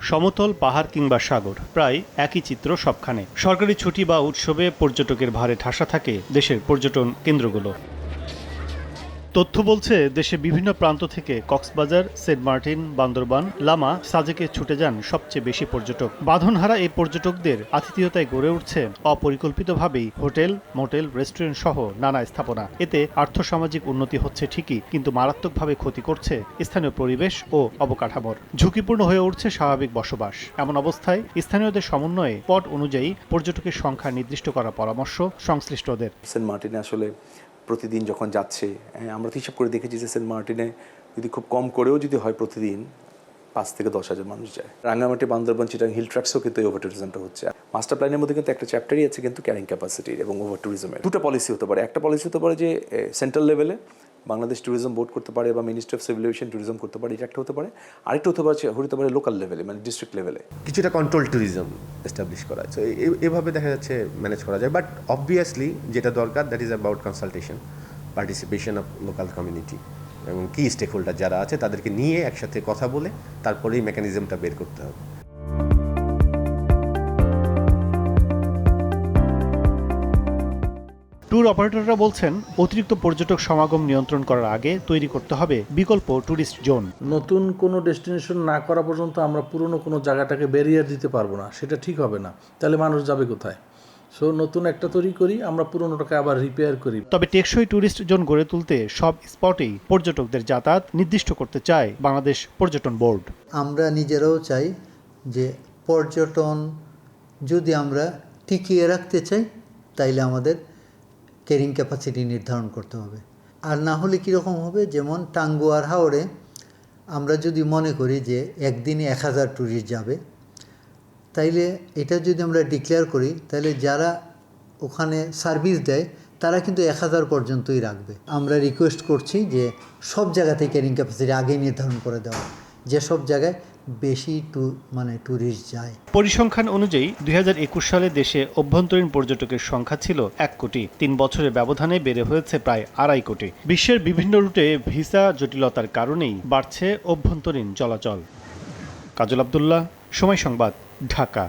সমতল, পাহাড় কিংবা সাগর, প্রায় একই চিত্র সবখানে। সরকারি ছুটি বা উৎসবে পর্যটকের ভারে ঠাসা থাকে দেশের পর্যটন কেন্দ্রগুলো। তথ্য বলছে, দেশে বিভিন্ন প্রান্ত থেকে কক্সবাজার, সেন্ট মার্টিন, বান্দরবান, লামা, সাজেকে ছুটে যান সবচেয়ে বেশি পর্যটক। বাঁধনহারা এই পর্যটকদের আতিথেয়তায় গড়ে উঠছে অপরিকল্পিতভাবেই হোটেল, মোটেল, রেস্টুরেন্ট সহ নানা স্থাপনা। এতে আর্থসামাজিক উন্নতি হচ্ছে ঠিকই, কিন্তু মারাত্মকভাবে ক্ষতি করছে স্থানীয় পরিবেশ ও অবকাঠামোর। ঝুঁকিপূর্ণ হয়ে উঠছে স্বাভাবিক বসবাস। এমন অবস্থায় স্থানীয়দের সমন্বয়ে পট অনুযায়ী পর্যটকের সংখ্যা নির্দিষ্ট করার পরামর্শ সংশ্লিষ্টদের। সেন্ট মার্টিনে আসলে প্রতিদিন যখন যাচ্ছে, আমরা তো হিসাব করে দেখেছি যে সেন্ট মার্টিনে যদি খুব কম করেও যদি হয় প্রতিদিন 5 থেকে 10,000 মানুষ যায়। রাঙ্গামাটি, বান্দরবান, চিটাং, হিল ট্র্যাক্সও কিন্তু এই ওভার ট্যুরিজমটা হচ্ছে। মাস্টার প্ল্যানের মধ্যে কিন্তু একটা চ্যাপ্টারই আছে কিন্তু ক্যারিং ক্যাপাসিটির এবং ওভার ট্যুরিজমের। দুটো পলিসি হতে পারে। একটা পলিসি হতে পারে যে সেন্ট্রাল লেভেলে বাংলাদেশ ট্যুরিজম বোর্ড করতে পারে বা ministry of civil aviation tourism করতে পারে, এটা একটা হতে পারে। আরেকটা হতে পারে লোকাল লেভেলে, মানে ডিস্ট্রিক্ট লেভেলে কিছুটা কন্ট্রোল ট্যুরিজম এস্টাবলিশ করা। সো এভাবে দেখা যাচ্ছে ম্যানেজ করা যায়। বাট অবভিয়াসলি যেটা দরকার, that is about consultation, participation of local community এবং কি স্টেক হোল্ডার যারা আছে তাদেরকে নিয়ে একসাথে কথা বলে তারপরেই মেকানিজমটা বের করতে হবে। ট্যুর অপারেটররা বলছেন, অতিরিক্ত পর্যটক সমাগম নিয়ন্ত্রণ করার আগে তৈরি করতে হবে বিকল্প ট্যুরিস্ট জোন। নতুন কোনো ডেস্টিনেশন না করা পর্যন্ত আমরা পুরনো কোনো জায়গাটাকে ব্যারিয়ার দিতে পারবো না, সেটা ঠিক হবে না। তাহলে মানুষ যাবে কোথায়? সো নতুন একটা তৈরি করি, আমরা পুরনোটাকে আবার রিপেয়ার করি। তবে টেকসই ট্যুরিস্ট জোন গড়ে তুলতে সব স্পটেই পর্যটকদের যাতায়াত নির্দিষ্ট করতে চায় বাংলাদেশ পর্যটন বোর্ড। আমরা নিজেরাও চাই যে পর্যটন যদি আমরা টিকিয়ে রাখতে চাই, তাইলে আমাদের ক্যারিং ক্যাপাসিটি নির্ধারণ করতে হবে। আর না হলে কীরকম হবে, যেমন টাঙ্গুয়ার হাওড়ে আমরা যদি মনে করি যে একদিনে 1000 ট্যুরিস্ট যাবে, তাইলে এটা যদি আমরা ডিক্লেয়ার করি, তাহলে যারা ওখানে সার্ভিস দেয় তারা কিন্তু 1000 পর্যন্তই রাখবে। আমরা রিকোয়েস্ট করছি যে সব জায়গাতেই ক্যারিং ক্যাপাসিটি আগে নির্ধারণ করে দেওয়া, যেসব জায়গায় বেশি ট্যুরিস্ট যায়। পরিসংখ্যান অনুযায়ী 2021 সালে দেশে অভ্যন্তরীণ পর্যটকের সংখ্যা ছিল 1 কোটি। 3 বছরের ব্যবধানে বেড়ে হয়েছে প্রায় 2.5 কোটি। বিশ্বের বিভিন্ন রুটে ভিসা জটিলতার কারণেই বাড়ছে অভ্যন্তরীণ চলাচল। কাজল আব্দুল্লাহ, সময় সংবাদ, ঢাকা।